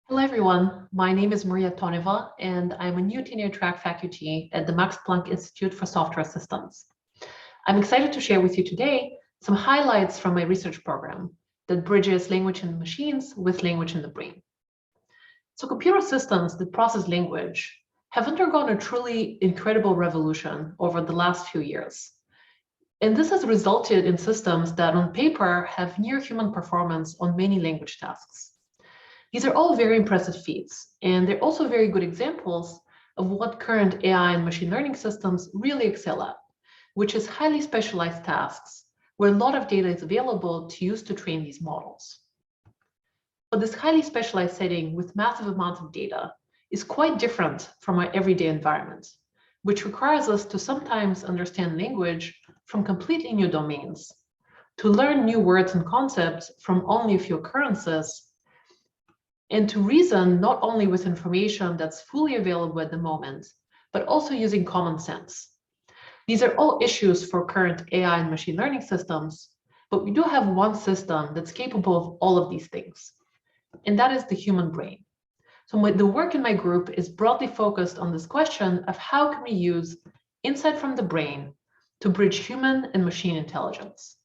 Hello, everyone. My name is Maria Toneva, and I'm a new tenure track faculty at the Max Planck Institute for Software Systems. I'm excited to share with you today some highlights from my research program that bridges language in machines with language in the brain. So computer systems that process language have undergone a truly incredible revolution over the last few years. And this has resulted in systems that on paper have near human performance on many language tasks. These are all very impressive feats, and they're also very good examples of what current AI and machine learning systems really excel at, which is highly specialized tasks where a lot of data is available to use to train these models. But this highly specialized setting with massive amounts of data is quite different from our everyday environment, which requires us to sometimes understand language from completely new domains, to learn new words and concepts from only a few occurrences, and to reason not only with information that's fully available at the moment, but also using common sense. These are all issues for current AI and machine learning systems, but we do have one system that's capable of all of these things, and that is the human brain. So the work in my group is broadly focused on this question of how can we use insight from the brain to bridge human and machine intelligence.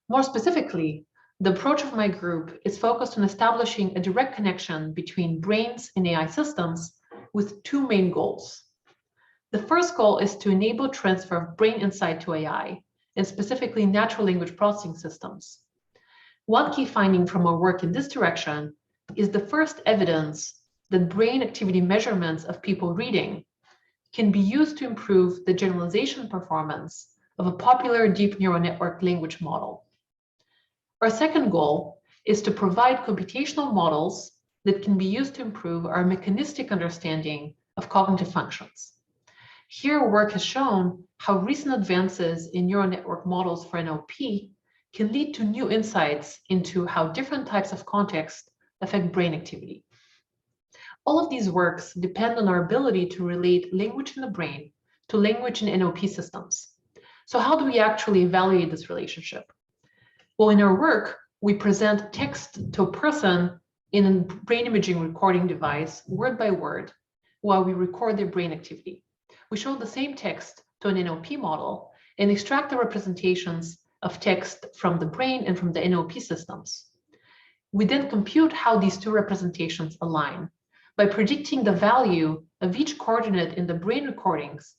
More specifically, the approach of my group is focused on establishing a direct connection between brains and AI systems with two main goals. The first goal is to enable transfer of brain insight to AI, and specifically natural language processing systems. One key finding from our work in this direction is the first evidence that brain activity measurements of people reading can be used to improve the generalization performance of a popular deep neural network language model. Our second goal is to provide computational models that can be used to improve our mechanistic understanding of cognitive functions. Here, work has shown how recent advances in neural network models for NLP can lead to new insights into how different types of context affect brain activity. All of these works depend on our ability to relate language in the brain to language in NLP systems. So how do we actually evaluate this relationship? Well, in our work, we present text to a person in a brain imaging recording device, word by word, while we record their brain activity. We show the same text to an NLP model and extract the representations of text from the brain and from the NLP systems. We then compute how these two representations align by predicting the value of each coordinate in the brain recordings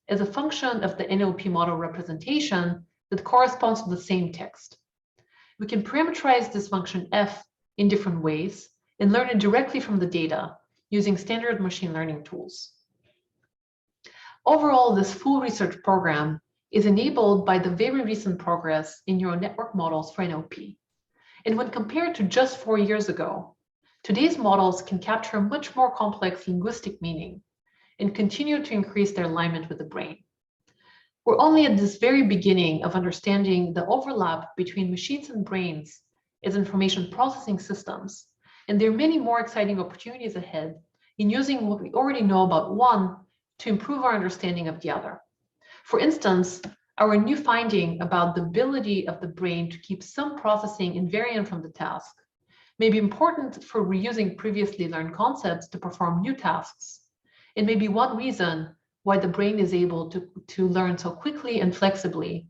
as a function of the NLP model representation that corresponds to the same text. We can parameterize this function f in different ways and learn it directly from the data using standard machine learning tools. Overall, this full research program is enabled by the very recent progress in neural network models for NLP. And when compared to just 4 years ago, today's models can capture much more complex linguistic meaning and continue to increase their alignment with the brain. We're only at this very beginning of understanding the overlap between machines and brains as information processing systems, and there are many more exciting opportunities ahead in using what we already know about one to improve our understanding of the other. For instance, our new finding about the ability of the brain to keep some processing invariant from the task may be important for reusing previously learned concepts to perform new tasks. It may be one reason why the brain is able to learn so quickly and flexibly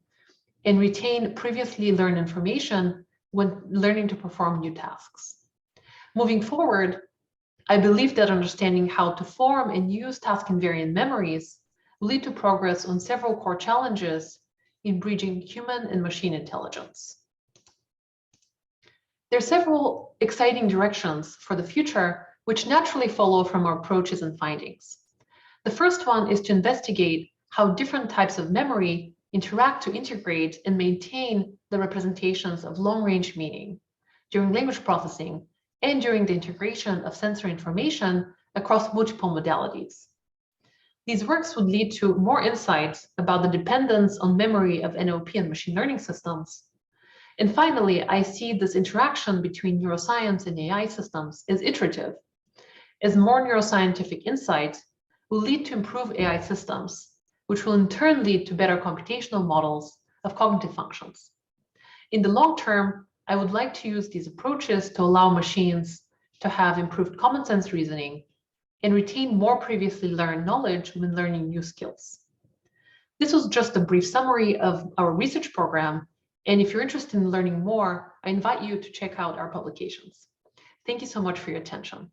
and retain previously learned information when learning to perform new tasks. Moving forward, I believe that understanding how to form and use task-invariant memories will lead to progress on several core challenges in bridging human and machine intelligence. There are several exciting directions for the future which naturally follow from our approaches and findings. The first one is to investigate how different types of memory interact to integrate and maintain the representations of long-range meaning during language processing and during the integration of sensory information across multiple modalities. These works would lead to more insights about the dependence on memory of NLP and machine learning systems. And finally, I see this interaction between neuroscience and AI systems as iterative, as more neuroscientific insight will lead to improved AI systems, which will in turn lead to better computational models of cognitive functions. In the long term, I would like to use these approaches to allow machines to have improved common sense reasoning, and retain more previously learned knowledge when learning new skills. This was just a brief summary of our research program, and if you're interested in learning more, I invite you to check out our publications. Thank you so much for your attention.